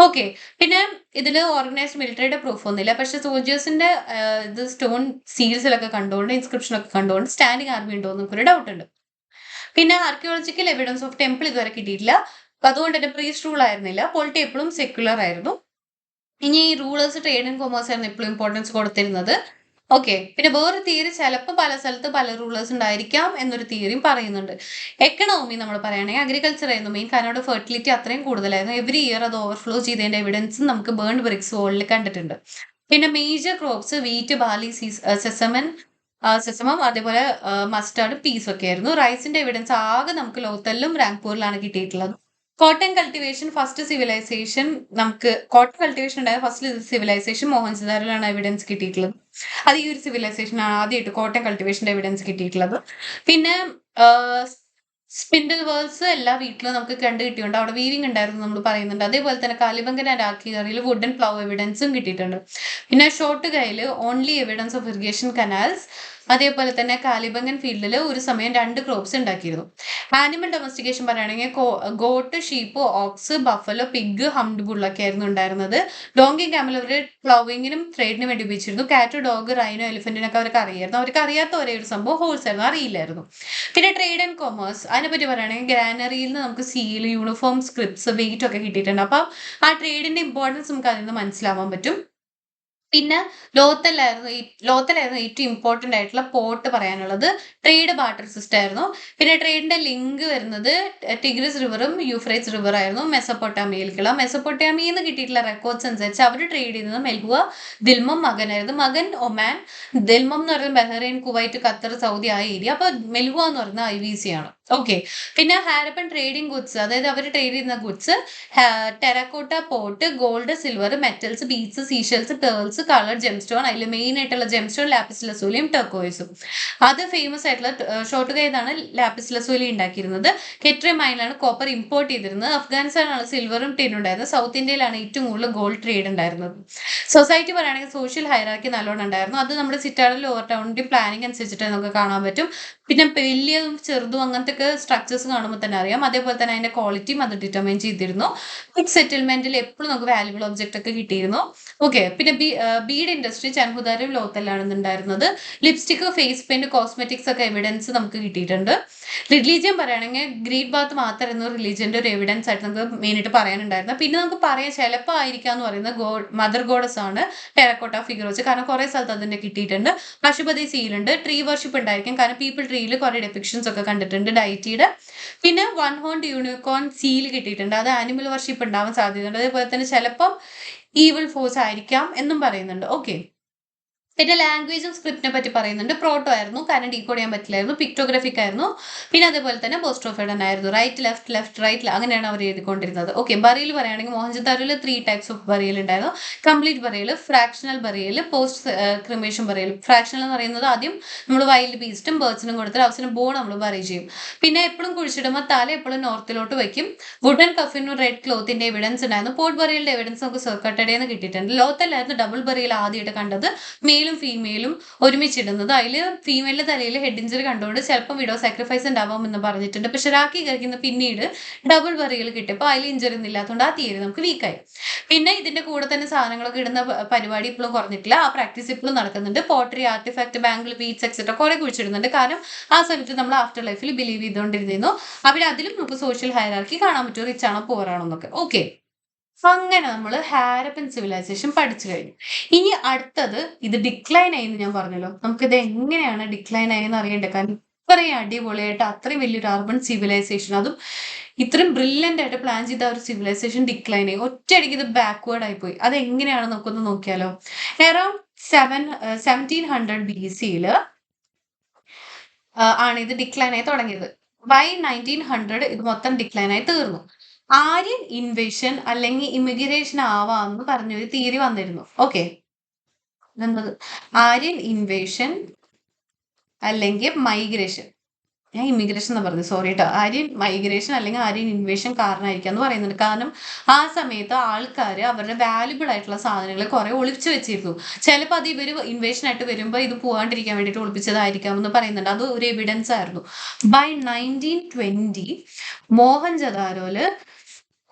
ഓക്കെ, പിന്നെ ഇതിൽ ഓർഗനൈസ്ഡ് മിലിറ്ററിയുടെ പ്രൂഫ് ഒന്നുമില്ല. പക്ഷെ സോൾജേഴ്സിന്റെ ഇത് സ്റ്റോൺ സീൽസിലൊക്കെ കണ്ടുകൊണ്ട്, ഇൻസ്ക്രിപ്ഷനൊക്കെ കണ്ടുകൊണ്ട് സ്റ്റാൻഡിങ് ആർമി ഉണ്ടോ എന്ന് നമുക്കൊരു ഡൗട്ട് ഉണ്ട്. പിന്നെ ആർക്കിയോളജിക്കൽ എവിഡൻസ് ഓഫ് ടെമ്പിൾ ഇതുവരെ കിട്ടിയിട്ടില്ല. അതുകൊണ്ട് തന്നെ പ്രീസ്റ്റ് റൂൾ ആയിരുന്നില്ല. പൊളിറ്റി എപ്പോഴും സെക്യുലർ ആയിരുന്നു. ഇനി റൂളേഴ്സ് ട്രേഡ് ആൻഡ് കൊമേഴ്സ് ആയിരുന്നു എപ്പോഴും ഇമ്പോർട്ടൻസ് കൊടുത്തിരുന്നത്. ഓക്കെ, പിന്നെ വേറൊരു തിയറി ചിലപ്പോൾ പല സ്ഥലത്ത് പല റൂളേഴ്സ് ഉണ്ടായിരിക്കാം എന്നൊരു തിയറിയും പറയുന്നുണ്ട്. എക്കണോമി നമ്മൾ പറയുകയാണെങ്കിൽ അഗ്രികൾച്ചർ ആയിരുന്നു മെയിൻ. കാരണം അവിടെ ഫെർട്ടിലിറ്റി അത്രയും കൂടുതലായിരുന്നു. എവറി ഇയർ അത് ഓവർഫ്ലോ ചെയ്തതിന്റെ എവിഡൻസ് നമുക്ക് ബേൺഡ് ബ്രിക്സ് വോളിൽ കണ്ടിട്ടുണ്ട്. പിന്നെ മേജർ ക്രോപ്സ് വീറ്റ്, ബാർലി, സെസമം, അതേപോലെ മസ്റ്റാർഡ്, പീസ് ഒക്കെ ആയിരുന്നു. റൈസിന്റെ എവിഡൻസ് ആകെ നമുക്ക് ലോത്തലിലും റാങ്പൂരിലാണ് കിട്ടിയിട്ടുള്ളത്. കോട്ടൺ കൾട്ടിവേഷൻ ഫസ്റ്റ് സിവിലൈസേഷൻ നമുക്ക് കോട്ടൺ കൾട്ടിവേഷൻ ഉണ്ടായ ഫസ്റ്റ് സിവിലൈസേഷൻ മോഹൻജദാരോയിലാണ് എവിഡൻസ് കിട്ടിയിട്ടുള്ളത്. അത് ഈ ഒരു സിവിലൈസേഷൻ ആണ് ആദ്യമായിട്ട് കോട്ടൺ കൾട്ടിവേഷന്റെ എവിഡൻസ് കിട്ടിയിട്ടുള്ളത്. പിന്നെ സ്പിൻഡിൽ വേൾസ് എല്ലാ വീട്ടിലും നമുക്ക് കണ്ടു കിട്ടിയുണ്ട്. അവിടെ വീവിംഗ് ഉണ്ടായിരുന്നു നമ്മൾ പറയുന്നുണ്ട്. അതേപോലെ തന്നെ കാലിബംഗൻ ആൻഡ് ആക്കിയറിയിൽ വുഡൻ പ്ലൗ എവിഡൻസും കിട്ടിയിട്ടുണ്ട്. പിന്നെ ഷോർട്ട് കൈയിൽ only evidence of irrigation canals. അതേപോലെ തന്നെ കാലിബംഗൻ ഫീൽഡിൽ ഒരു സമയം 2 ക്രോപ്സ് ഉണ്ടാക്കിയിരുന്നു. ആനിമൽ ഡൊമസ്റ്റിക്കേഷൻ പറയുകയാണെങ്കിൽ goat, sheep, ox, buffalo, pig, humped ബുള്ളൊക്കെ ആയിരുന്നു ഉണ്ടായിരുന്നത്. ഡോങ്കി ക്യാമൽ അവർ പ്ലൗവിങ്ങിനും ട്രേഡിനും വേണ്ടി ഉപയോഗിച്ചിരുന്നു. കാറ്റ്, ഡോഗ്, റൈനോ, എലിഫന്റിനൊക്കെ അവർക്ക് അറിയായിരുന്നു. അവർക്ക് അറിയാത്ത ഒരേ ഒരു സംഭവം ഹോഴ്സ് ആയിരുന്നു, അറിയില്ലായിരുന്നു. പിന്നെ ട്രേഡ് ആൻഡ് കൊമേഴ്സ് അതിനെപ്പറ്റി പറയുകയാണെങ്കിൽ ഗ്രാനറിയിൽ നിന്ന് നമുക്ക് സീൽ, യൂണിഫോം, സ്ക്രിപ്റ്റ്സ്, വെയിറ്റ് ഒക്കെ കിട്ടിയിട്ടുണ്ട്. അപ്പം ആ ട്രേഡിന്റെ ഇമ്പോർട്ടൻസ് നമുക്ക് അതിൽ നിന്ന് മനസ്സിലാവാൻ പറ്റും. പിന്നെ ലോത്തലായിരുന്നു ഏറ്റവും ഇമ്പോർട്ടന്റ് ആയിട്ടുള്ള പോർട്ട് പറയാനുള്ളത്. ട്രേഡ് ബാർട്ടർ സിസ്റ്റം ആയിരുന്നു. പിന്നെ ട്രേഡിന്റെ ലിങ്ക് വരുന്നത് ടിഗ്രിസ് റിവറും യൂഫ്രേറ്റ്സ് റിവർ ആയിരുന്നു മെസ്സപ്പൊട്ടാമിയയിലേക്കുള്ള. മെസ്സപ്പൊട്ടാമിയിൽ നിന്ന് കിട്ടിയിട്ടുള്ള റെക്കോർഡ്സ് അനുസരിച്ച് അവർ ട്രേഡ് ചെയ്യുന്നത് മെൽഹുവ, ദിൽമം, മകനായിരുന്നു. മകൻ ഒമാൻ, ദിൽമം എന്ന് പറയുന്നത് ബഹ്റൈൻ, കുവൈറ്റ്, ഖത്തർ, സൗദി ആ ഏരിയ. അപ്പൊ മെൽഹുവ എന്ന് പറയുന്നത് IVC ആണ്. ഓക്കെ. പിന്നെ ഹാരപ്പൻ ട്രേഡിംഗ് ഗുഡ്സ്, അതായത് അവർ ട്രേഡ് ചെയ്യുന്ന goods terracotta pot, gold, silver, metals, beads, seashells, pearls, colour gemstone, അതിൽ മെയിൻ ആയിട്ടുള്ള ജെംസ്റ്റോൺ ലാപ്പിസ് ലസൂലിയും ടർക്കോയിസും. അത് ഫേമസ് ആയിട്ടുള്ള ഷോർട്ടുകൈതാണ് ലാപ്പിസ് ലസൂലി ഉണ്ടാക്കിയിരുന്നത്. കെട്രി മൈനിലാണ് കോപ്പർ ഇമ്പോർട്ട് ചെയ്തിരുന്നത്. അഫ്ഗാനിസ്ഥാനാണ് സിൽവറും ടിൻ ഉണ്ടായിരുന്നത്. സൗത്ത് ഇന്ത്യയിലാണ് ഏറ്റവും കൂടുതൽ ഗോൾഡ് ട്രേഡ് ഉണ്ടായിരുന്നത്. സൊസൈറ്റി പറയുകയാണെങ്കിൽ സോഷ്യൽ ഹൈറാർക്കി നല്ലോണം ഉണ്ടായിരുന്നു. അത് നമ്മുടെ സിറ്റാഡിൽ ഓവർ ടൗണിന്റെ പ്ലാനിങ് അനുസരിച്ചിട്ട് നമുക്ക് കാണാൻ പറ്റും. പിന്നെ വലിയതും ചെറുതും അങ്ങനത്തെ ഒക്കെ സ്ട്രക്ചേഴ്സ് കാണുമ്പോൾ തന്നെ അറിയാം. അതേപോലെ തന്നെ അതിന്റെ ക്വാളിറ്റിയും അത് ഡിറ്റർമൈൻ ചെയ്തിരുന്നു. ക്വിക്ക് സെറ്റിൽമെന്റിൽ എപ്പോഴും നമുക്ക് വാല്യുബിൾ ഒബ്ജക്റ്റ് ഒക്കെ കിട്ടിയിരുന്നു. ഓക്കെ. പിന്നെ ബീഡ് ഇൻഡസ്ട്രി ചൻഹുദാരും ലോത്തലാണ് ഉണ്ടായിരുന്നത്. ലിപ്സ്റ്റിക്, ഫേസ് പെയിന്റ്, കോസ്മെറ്റിക്സ് ഒക്കെ എവിഡൻസ് നമുക്ക് കിട്ടിയിട്ടുണ്ട്. റിലീജിയൻ പറയുകയാണെങ്കിൽ ഗ്രീഡ് ബാത്ത് മാത്രമായിരുന്നു റിലീജിയന്റെ ഒരു എവിഡൻസ് ആയിട്ട് നമുക്ക് മെയിനായിട്ട് പറയാനുണ്ടായിരുന്നത്. പിന്നെ നമുക്ക് പറയാം ചിലപ്പോൾ ആയിരിക്കാം എന്ന് പറയുന്നത് മദർ ഗോഡസ് ആണ് ടെറക്കോട്ട ഫിഗർ വെച്ച്. കാരണം കുറെ സ്ഥലത്ത് അതിന്റെ കിട്ടിയിട്ടുണ്ട്. പശുപതി സീലുണ്ട്. ട്രീ വർഷിപ്പ് ഉണ്ടായിരിക്കും. കാരണം പീപ്പിൾ ട്രീയിൽ കുറെ ഡെപിക്ഷൻസ് ഒക്കെ കണ്ടിട്ടുണ്ട് ഡൈറ്റിയുടെ. പിന്നെ വൺ ഹോൺഡ് യൂണിക്കോൺ സീൽ കിട്ടിയിട്ടുണ്ട്. അത് ആനിമൽ വർഷിപ്പ് ഉണ്ടാവാൻ സാധ്യതയുണ്ട്. അതേപോലെ തന്നെ ചിലപ്പം ഈവിൾ ഫോഴ്സ് ആയിരിക്കാം എന്നും പറയുന്നുണ്ട്. ഓക്കെ. പിന്നെ ലാംഗ്വേജും സ്ക്രിപ്റ്റിനെ പറ്റി പറയുന്നുണ്ട്. പ്രോട്ടോ ആയിരുന്നു, കാരണം ഡീകോഡ് ചെയ്യാൻ പറ്റില്ലായിരുന്നു. പിക്ടോഗ്രാഫിക് ആയിരുന്നു. പിന്നെ അതേപോലെ തന്നെ പോസ്റ്റോഫെഡൻ ആയിരുന്നു. റൈറ്റ് ലെഫ്റ്റ് ലെഫ്റ്റ് റൈറ്റ് അങ്ങനെയാണ് അവർ എഴുതിക്കൊണ്ടിരുന്നത്. ഓക്കെ. ബറിയൽ പറയുകയാണെങ്കിൽ മോഹൻജദാരോയിൽ 3 ടൈപ്സ് ഓഫ് ബറിയൽ ഉണ്ടായിരുന്നു. Complete burial, fractional burial, post cremation burial. Fractional എന്ന് പറയുന്നത് ആദ്യം നമ്മൾ വൈൽഡ് ബീസ്റ്റും ബേർഡ്സിനും കൊടുത്തിട്ട് അവസാനം ബോൺ നമ്മൾ ബറി ചെയ്യും. പിന്നെ എപ്പോഴും കുഴിച്ചിടുമ്പോൾ തല എപ്പോഴും നോർത്തിലോട്ട് വയ്ക്കും. വുഡൻ കഫിനും റെഡ് ക്ലോത്തിന്റെ എവിഡൻസ് ഉണ്ടായിരുന്നു. പോർട്ട് ബറിയലിന്റെ എവിഡൻസ് നമുക്ക് സർക്കട്ടഡേന്ന് കിട്ടിയിട്ടുണ്ട്. ലോത്തല്ലായിരുന്നു ഡബിൾ ബറിയൽ ആദ്യമായിട്ട് കണ്ടത്. മെയിലും ഫീമെയിലും ഒരുമിച്ചിടുന്നത്. അതിൽ ഫീമെയിലിന്റെ തലയിൽ ഹെഡ് ഇഞ്ചറി കണ്ടുകൊണ്ട് ചിലപ്പോൾ വിഡോ സാക്രിഫൈസ് ഉണ്ടാവാം എന്ന് പറഞ്ഞിട്ടുണ്ട്. പക്ഷെ റാക്കി കഴിക്കുന്ന പിന്നീട് ഡബിൾ ബറിയൽ കിട്ടിയപ്പോൾ അതിൽ ഇഞ്ചറി ഒന്നും ഇല്ലാത്തതുകൊണ്ട് ആ തിയറി നമുക്ക് വീക്കായി. പിന്നെ ഇതിന്റെ കൂടെ തന്നെ സാധനങ്ങളൊക്കെ ഇടുന്ന പരിപാടി ഇപ്പോഴും കുറഞ്ഞിട്ടില്ല. ആ പ്രാക്ടീസ് ഇപ്പോഴും നടക്കുന്നുണ്ട്. Pottery, artefact, bangle, beads etcetera കുറെ കുഴിച്ചിടുന്നുണ്ട്. കാരണം ആ സമയത്ത് നമ്മൾ ആഫ്റ്റർ ലൈഫിൽ ബിലീവ് ചെയ്തുകൊണ്ടിരുന്നു. അവിടെ അതിലും നമുക്ക് സോഷ്യൽ ഹൈറാർക്കി കാണാൻ പറ്റും. റിച്ച് ആണോ പോർ ആണോ എന്നൊക്കെ. ഓക്കെ. അങ്ങനെ നമ്മൾ ഹാരപ്പൻ സിവിലൈസേഷൻ പഠിച്ചു കഴിഞ്ഞു. ഇനി അടുത്തത് ഇത് ഡിക്ലൈൻ ആയി എന്ന് ഞാൻ പറഞ്ഞല്ലോ. നമുക്കിത് എങ്ങനെയാണ് ഡിക്ലൈൻ ആയെന്ന് അറിയണ്ടേ. കാരണം ഇത്രയും അടിപൊളിയായിട്ട് അത്രയും വലിയൊരു അർബൻ സിവിലൈസേഷൻ, അതും ഇത്രയും ബ്രില്യൻ്റ് ആയിട്ട് പ്ലാൻ ചെയ്ത ഒരു സിവിലൈസേഷൻ ഡിക്ലൈൻ ആയി. ഒറ്റയടിക്ക് ഇത് ബാക്ക്വേർഡ് ആയി പോയി. അത് എങ്ങനെയാണ് നമുക്കൊന്ന് നോക്കിയാലോ. അറൌണ്ട് 1700 BC ആണ് ഇത് ഡിക്ലൈൻ ആയി തുടങ്ങിയത്. ബൈ 1900 ഇത് മൊത്തം ഡിക്ലൈൻ ആയി തീർന്നു. ആര്യൻ ഇൻവേഷൻ അല്ലെങ്കിൽ ഇമിഗ്രേഷൻ ആവാന്ന് പറഞ്ഞൊരു തിയറി വന്നിരുന്നു. ഓക്കെ. എന്നത് ആര്യൻ ഇൻവേഷൻ അല്ലെങ്കിൽ മൈഗ്രേഷൻ. ഞാൻ ഇമിഗ്രേഷൻ എന്ന് പറഞ്ഞു, സോറി കേട്ടോ. ആര്യൻ മൈഗ്രേഷൻ അല്ലെങ്കിൽ ആര്യൻ ഇൻവേഷൻ കാരണമായിരിക്കാം എന്ന് പറയുന്നുണ്ട്. കാരണം ആ സമയത്ത് ആൾക്കാർ അവരുടെ വാല്യുബിൾ ആയിട്ടുള്ള സാധനങ്ങൾ കുറെ ഒളിച്ചു വെച്ചിരുന്നു. ചിലപ്പോൾ അത് ഇവർ ഇൻവേഷൻ ആയിട്ട് വരുമ്പോൾ ഇത് പോകാണ്ടിരിക്കാൻ വേണ്ടിയിട്ട് ഒളിപ്പിച്ചതായിരിക്കാം എന്ന് പറയുന്നുണ്ട്. അത് ഒരു എവിഡൻസ് ആയിരുന്നു. ബൈ 1920 മോഹൻജദാരോല്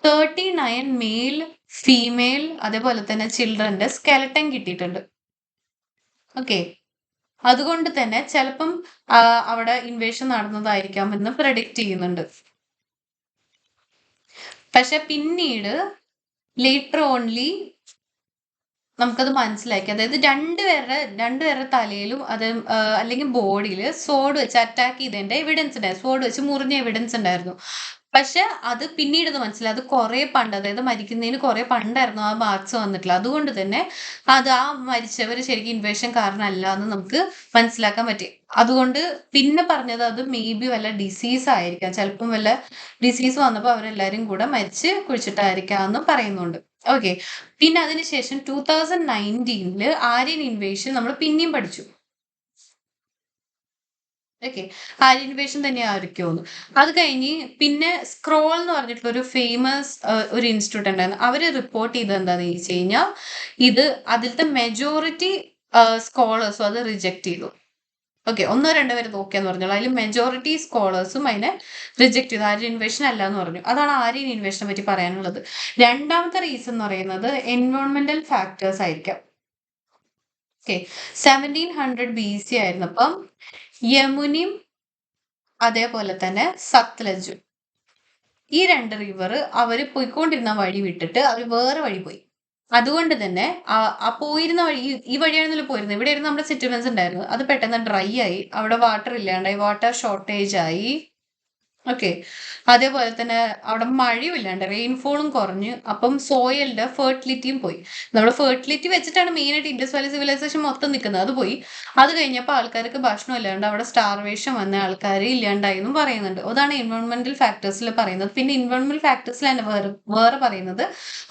39 മെയിൽ, ഫീമെയിൽ അതേപോലെ തന്നെ ചിൽഡ്രന്റെ സ്കെലട്ടൻ കിട്ടിയിട്ടുണ്ട്. ഓക്കെ. അതുകൊണ്ട് തന്നെ ചിലപ്പം അവിടെ ഇൻവേഷൻ നടന്നതായിരിക്കാം എന്ന് പ്രഡിക്റ്റ് ചെയ്യുന്നുണ്ട്. പക്ഷെ പിന്നീട് ലേറ്റർ ഓൺലി നമുക്കത് മനസ്സിലാക്കി. അതായത് രണ്ടുപേരുടെ തലയിലും അത് അല്ലെങ്കിൽ ബോഡിയിൽ സോഡ് വെച്ച് അറ്റാക്ക് ചെയ്തതിന്റെ എവിഡൻസ് ഉണ്ടായിരുന്നു. സോഡ് വെച്ച് മുറിഞ്ഞ എവിഡൻസ് ഉണ്ടായിരുന്നു. പക്ഷെ അത് പിന്നീട് ഇത് മനസ്സിലായി അത് കുറെ പണ്ട്, അതായത് മരിക്കുന്നതിന് കുറെ പണ്ടായിരുന്നു ആ മാർക്സ് വന്നിട്ടില്ല. അതുകൊണ്ട് തന്നെ അത് ആ മരിച്ചവർ ശരിക്കും ഇൻവേഷൻ കാരണമല്ല എന്ന് നമുക്ക് മനസ്സിലാക്കാൻ പറ്റി. അതുകൊണ്ട് പിന്നെ പറഞ്ഞത് അത് മേ ബി വല്ല ഡിസീസ് ആയിരിക്കാം. ചിലപ്പം വല്ല ഡിസീസ് വന്നപ്പോൾ അവരെല്ലാരും കൂടെ മരിച്ച് കുഴിച്ചിട്ടായിരിക്കാം എന്ന് പറയുന്നുണ്ട്. ഓക്കെ. പിന്നെ അതിനുശേഷം 2019 ആര്യൻ ഇൻവേഷൻ നമ്മൾ പിന്നെയും പഠിച്ചു. ഓക്കെ. ആര്യൻ ഇൻവേഷൻ തന്നെ ആയിരിക്കുമെന്ന്. അത് കഴിഞ്ഞ് പിന്നെ സ്ക്രോൾ എന്ന് പറഞ്ഞിട്ടുള്ള ഒരു ഫേമസ് ഒരു ഇൻസ്റ്റിറ്റ്യൂട്ട് ഉണ്ടായിരുന്നു. അവര് റിപ്പോർട്ട് ചെയ്തത് എന്താണെന്ന് ചോദിച്ചു കഴിഞ്ഞാൽ ഇത് അതിലത്തെ മെജോറിറ്റി സ്കോളേഴ്സും അത് റിജക്ട് ചെയ്തു. ഓക്കെ. 1-2 പേര് നോക്കിയാന്ന് പറഞ്ഞോളൂ. അതിൽ മെജോറിറ്റി സ്കോളേഴ്സും അതിനെ റിജക്ട് ചെയ്തു. ആര്യൻ ഇൻവേഷൻ അല്ല എന്ന് പറഞ്ഞു. അതാണ് ആര്യൻ ഇൻവേഷനെ പറ്റി പറയാനുള്ളത്. രണ്ടാമത്തെ റീസൺ എന്ന് പറയുന്നത് എൻവയോൺമെന്റൽ ഫാക്ടേഴ്സ് ആയിരിക്കാം. ഓക്കെ. 1700 BC ആയിരുന്നപ്പം യമുനയും അതേപോലെ തന്നെ സത്ലജും ഈ 2 റിവർ അവർ പോയിക്കൊണ്ടിരുന്ന വഴി വിട്ടിട്ട് അവർ വേറെ വഴി പോയി. അതുകൊണ്ട് തന്നെ ആ പോയിരുന്ന വഴി ഈ വഴിയായിരുന്നല്ലോ പോയിരുന്നത്. ഇവിടെ ആയിരുന്നു നമ്മുടെ സെറ്റിൽമെന്റ്സ് ഉണ്ടായിരുന്നു. അത് പെട്ടെന്ന് ഡ്രൈ ആയി. അവിടെ വാട്ടർ ഇല്ലാണ്ടായി. വാട്ടർ ഷോർട്ടേജ് ആയി. ഓക്കെ. അതേപോലെ തന്നെ അവിടെ മഴയുമില്ലാണ്ട് റെയിൻഫോളും കുറഞ്ഞ് അപ്പം സോയിലിന്റെ ഫെർട്ടിലിറ്റിയും പോയി. നമ്മുടെ ഫെർട്ടിലിറ്റി വെച്ചിട്ടാണ് മെയിനായിട്ട് ഇൻഡസ് വാലി സിവിലൈസേഷൻ മൊത്തം നിൽക്കുന്നത്. അത് പോയി. അത് കഴിഞ്ഞപ്പോൾ ആൾക്കാർക്ക് ഭക്ഷണം ഇല്ലാണ്ട് അവിടെ സ്റ്റാർവേഷൻ വന്ന ആൾക്കാർ ഇല്ലാണ്ടായി എന്നും പറയുന്നുണ്ട്. അതാണ് എൻവയോൺമെന്റൽ ഫാക്ടേഴ്സിൽ പറയുന്നത്. പിന്നെ എൻവയോൺമെന്റൽ ഫാക്ടേഴ്സിൽ തന്നെ വേറെ പറയുന്നത്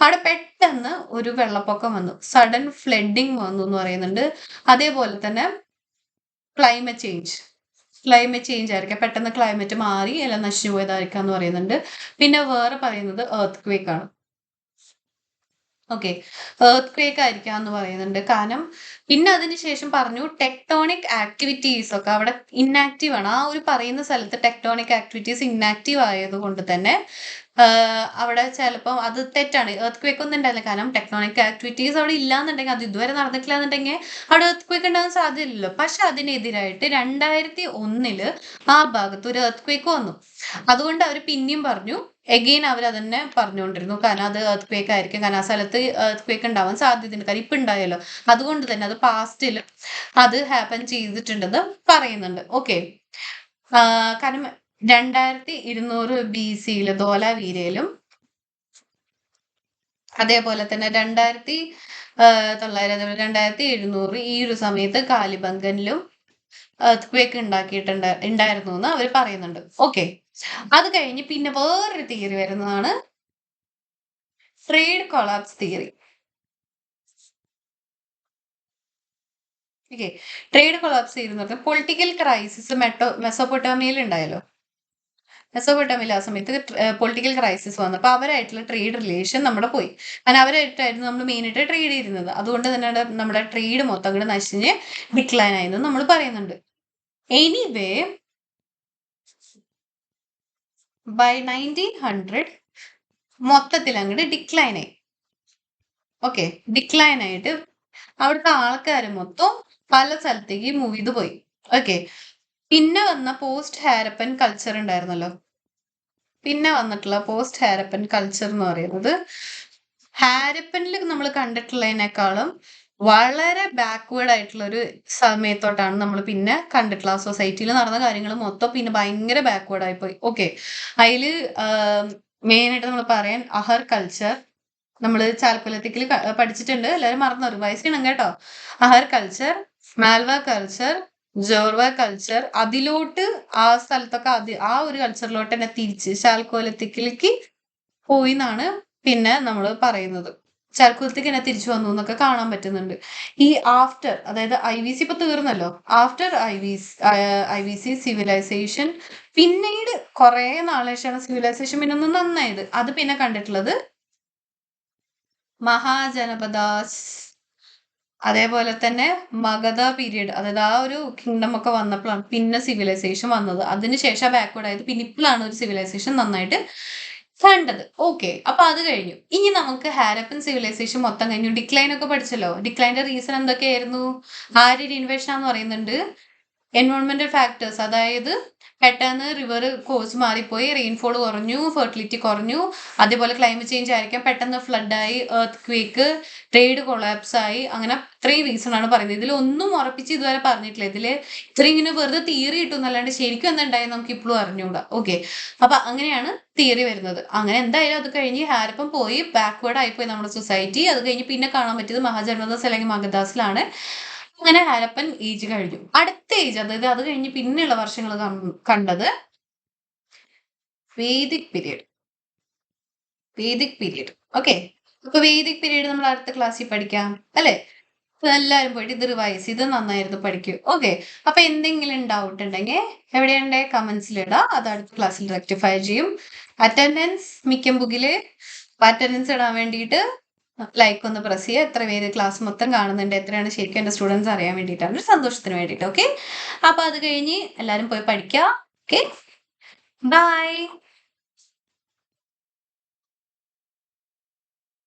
അവിടെ പെട്ടെന്ന് ഒരു വെള്ളപ്പൊക്കം വന്നു, സഡൻ ഫ്ലഡിങ് വന്നു എന്ന് പറയുന്നുണ്ട്. അതേപോലെ തന്നെ ക്ലൈമറ്റ് ചേഞ്ച് ആയിരിക്കാം, പെട്ടെന്ന് ക്ലൈമറ്റ് മാറി എല്ലാം നശിച്ചു പോയതായിരിക്കാം എന്ന് പറയുന്നുണ്ട്. പിന്നെ വേറെ പറയുന്നത് എർത്ത് ക്വേക്ക് ആണ്. ഓക്കെ, എർത്ത് ക്വേക്ക് ആയിരിക്കാം എന്ന് പറയുന്നുണ്ട്. കാരണം പിന്നെ അതിനുശേഷം പറഞ്ഞു ടെക്ടോണിക് ആക്ടിവിറ്റീസ് ഒക്കെ അവിടെ ഇന്നാക്റ്റീവ് ആണ്. ആ ഒരു പറയുന്ന സ്ഥലത്ത് ടെക്ടോണിക് ആക്ടിവിറ്റീസ് ഇന്നാക്റ്റീവ് ആയതുകൊണ്ട് തന്നെ അവിടെ ചിലപ്പോൾ അത് തെറ്റാണ്. എർത്ത് ക്വേക്ക് ഒന്നും ഉണ്ടായില്ല. കാരണം ടെക്ടോണിക് ആക്ടിവിറ്റീസ് അവിടെ ഇല്ലാന്നുണ്ടെങ്കിൽ, അത് ഇതുവരെ നടന്നിട്ടില്ല എന്നുണ്ടെങ്കിൽ അവിടെ എർത്ത് ക്വേക്ക് ഉണ്ടാകാൻ സാധ്യതയില്ലല്ലോ. പക്ഷെ അതിനെതിരായിട്ട് 2001 ആ ഭാഗത്ത് ഒരു എർത്ത് ക്വേക്ക് വന്നു. അതുകൊണ്ട് അവർ പിന്നെയും പറഞ്ഞു, എഗെയിൻ അവർ അതന്നെ പറഞ്ഞുകൊണ്ടിരുന്നു. കാരണം അത് എർത്ത് ക്വേക്ക് ആയിരിക്കും, കാരണം ആ സ്ഥലത്ത് എർത്ത് ക്വേക്ക് ഉണ്ടാവാൻ സാധ്യതയുണ്ട്. കാരണം ഇപ്പം ഉണ്ടായല്ലോ, അതുകൊണ്ട് തന്നെ അത് പാസ്റ്റിൽ അത് ഹാപ്പൻ ചെയ്തിട്ടുണ്ടെന്ന് പറയുന്നുണ്ട്. ഓക്കെ, കാരണം 2200 BC ധോലാവീരയിലും അതേപോലെ തന്നെ 2700 ഈ ഒരു സമയത്ത് കാലിബംഗനിലും എർത്ത് ക്വേക്ക് ഉണ്ടായിരുന്നു എന്ന് അവർ പറയുന്നുണ്ട്. ഓക്കെ, അത് കഴിഞ്ഞ് പിന്നെ വേറൊരു തിയറി വരുന്നതാണ് trade collapse theory. Okay, trade collapse ചെയ്യുന്നത് പൊളിറ്റിക്കൽ ക്രൈസിസ് മെസോപ്പൊട്ടാമിയയിൽ ഉണ്ടായല്ലോ. മെസോപ്പൊട്ടാമിയയിൽ ആ സമയത്ത് പൊളിറ്റിക്കൽ ക്രൈസിസ് വന്നപ്പോൾ അവരായിട്ടുള്ള ട്രേഡ് റിലേഷൻ നമ്മുടെ പോയി. കാരണം അവരായിട്ടായിരുന്നു നമ്മൾ മെയിനായിട്ട് ട്രേഡ് ചെയ്തിരുന്നത്. അതുകൊണ്ട് തന്നെ നമ്മുടെ ട്രേഡ് മൊത്തം അങ്ങോട്ട് നശിഞ്ഞ് ഡിക്ലൈൻ ആയെന്ന് നമ്മൾ പറയുന്നുണ്ട്. എനിവേ, ബൈ 1900 മൊത്തത്തിൽ അങ്ങോട്ട് ഡിക്ലൈൻ ആയി. ഓക്കെ, ഡിക്ലൈൻ ആയിട്ട് അവിടുത്തെ ആൾക്കാർ മൊത്തം പല സ്ഥലത്തേക്ക് മൂവ് ചെയ്ത് പോയി. ഓക്കെ, പിന്നെ വന്ന പോസ്റ്റ് ഹാരപ്പൻ കൾച്ചർ ഉണ്ടായിരുന്നല്ലോ. പിന്നെ വന്നിട്ടുള്ള പോസ്റ്റ് ഹാരപ്പൻ കൾച്ചർ എന്ന് പറയുന്നത് ഹാരപ്പനിൽ നമ്മൾ കണ്ടിട്ടുള്ളതിനേക്കാളും വളരെ ബാക്ക്വേർഡ് ആയിട്ടുള്ള ഒരു സമയത്തോട്ടാണ് നമ്മൾ പിന്നെ കണ്ടിട്ടുള്ള. ആ സൊസൈറ്റിയിൽ നടന്ന കാര്യങ്ങൾ മൊത്തം പിന്നെ ഭയങ്കര ബാക്ക്വേർഡ് ആയിപ്പോയി. ഓക്കെ, അതിൽ മെയിനായിട്ട് നമ്മൾ പറയാൻ അഹർ കൾച്ചർ, നമ്മൾ ചാൽക്കൊലത്തിക്കൽ പഠിച്ചിട്ടുണ്ട്, എല്ലാവരും മറന്നു റിവൈസ് ചെയ്യണം കേട്ടോ. അഹർ കൾച്ചർ, മാൽവ കൾച്ചർ, ജോർവ കൾച്ചർ, അതിലോട്ട് ആ സ്ഥലത്തൊക്കെ ആ ഒരു കൾച്ചറിലോട്ട് തന്നെ തിരിച്ച് ചാൽക്കൊലത്തിക്കലേക്ക് പോയി എന്നാണ് പിന്നെ നമ്മൾ പറയുന്നത്. ചാൽക്കുലത്തേക്ക് തന്നെ തിരിച്ചു വന്നു എന്നൊക്കെ കാണാൻ പറ്റുന്നുണ്ട്. ഈ ആഫ്റ്റർ, അതായത് IVC ഇപ്പൊ തീർന്നല്ലോ, ആഫ്റ്റർ IVC സിവിലൈസേഷൻ പിന്നീട് കുറെ നാളേശാണ് സിവിലൈസേഷൻ പിന്നെ ഒന്ന് നന്നായത്. അത് പിന്നെ കണ്ടിട്ടുള്ളത് മഹാജനപദാസ്, അതേപോലെ തന്നെ മഗധ പീരീഡ്, അതായത് ആ ഒരു കിങ്ഡം ഒക്കെ വന്നപ്പോഴാണ് പിന്നെ സിവിലൈസേഷൻ വന്നത്. അതിനുശേഷം ബാക്ക്വേർഡ് ആയത്. പിന്നെ ഇപ്പോഴാണ് ഒരു സിവിലൈസേഷൻ നന്നായിട്ട് കണ്ടത്. ഓക്കെ, അപ്പൊ അത് കഴിഞ്ഞു. ഇനി നമുക്ക് ഹാരപ്പൻ സിവിലൈസേഷൻ മൊത്തം കഴിഞ്ഞു. ഡിക്ലൈൻ ഒക്കെ പഠിച്ചല്ലോ. ഡിക്ലൈൻ്റെ റീസൺ എന്തൊക്കെയായിരുന്നു? ആര്യൻ ഇൻവേഷൻ എന്ന് പറയുന്നുണ്ട്. എൻവയോൺമെന്റൽ ഫാക്ടേഴ്സ്, അതായത് പെട്ടെന്ന് റിവർ കോഴ്സ് മാറിപ്പോയി, റെയിൻഫോൾ കുറഞ്ഞു, ഫെർട്ടിലിറ്റി കുറഞ്ഞു. അതേപോലെ ക്ലൈമറ്റ് ചേഞ്ച് ആയിരിക്കാം, പെട്ടെന്ന് ഫ്ലഡായി, എർത്ത് ക്വേക്ക്, ട്രേഡ് കൊളാപ്സ് ആയി. അങ്ങനെ ഇത്രയും റീസൺ ആണ് പറയുന്നത്. ഇതിൽ ഒന്നും ഉറപ്പിച്ച് ഇതുവരെ പറഞ്ഞിട്ടില്ല. ഇതിൽ ഇത്രയും ഇങ്ങനെ വെറുതെ തിയറി കിട്ടുന്നല്ലാണ്ട് ശരിക്കും എന്തുണ്ടായി നമുക്ക് ഇപ്പോഴും അറിഞ്ഞുകൂടാ. ഓക്കെ, അപ്പൊ അങ്ങനെയാണ് തിയറി വരുന്നത്. അങ്ങനെ എന്തായാലും അത് കഴിഞ്ഞ് ഹാരപ്പൻ പോയി, ബാക്ക്വേർഡ് ആയിപ്പോയി നമ്മുടെ സൊസൈറ്റി. അത് കഴിഞ്ഞ് പിന്നെ കാണാൻ പറ്റിയത് മഹാജനപദാസ് അല്ലെങ്കിൽ മഗധാസിലാണ്. അങ്ങനെ ഹാരപ്പൻ ഏജ് കഴിഞ്ഞു. അടുത്ത ഏജ്, അതായത് അത് കഴിഞ്ഞ് പിന്നെയുള്ള വർഷങ്ങൾ കണ്ടത് വേദിക് പീരീഡ്. ഓക്കെ, അപ്പൊ വേദിക് പീരീഡ് നമ്മൾ അടുത്ത ക്ലാസ്സിൽ പഠിക്കാം അല്ലെ. എല്ലാവരും പോയിട്ട് ഇത് റിവൈസ് ചെയ്ത് നന്നായിരുന്നു പഠിക്കും. ഓക്കെ, അപ്പൊ എന്തെങ്കിലും ഡൗട്ട് ഉണ്ടെങ്കിൽ എവിടെയുണ്ടെ കമന്റ്സിൽ ഇടാം, അത് അടുത്ത ക്ലാസ്സിൽ റെക്ടിഫൈ ചെയ്യും. അറ്റൻഡൻസ് മിക്കം ബുക്കില് അറ്റൻഡൻസ് ഇടാൻ വേണ്ടിയിട്ട് ലൈക്ക് ഒന്ന് പ്രസ് ചെയ്യുക. എത്ര പേര് ക്ലാസ് മൊത്തം കാണുന്നുണ്ട്, എത്രയാണ് ശരിക്കും എൻ്റെ സ്റ്റുഡൻസ് അറിയാൻ വേണ്ടിയിട്ടാണ്, ഒരു സന്തോഷത്തിന് വേണ്ടിയിട്ട്. ഓക്കെ, അപ്പൊ അത് കഴിഞ്ഞ് എല്ലാവരും പോയി പഠിക്കുക. Okay, by.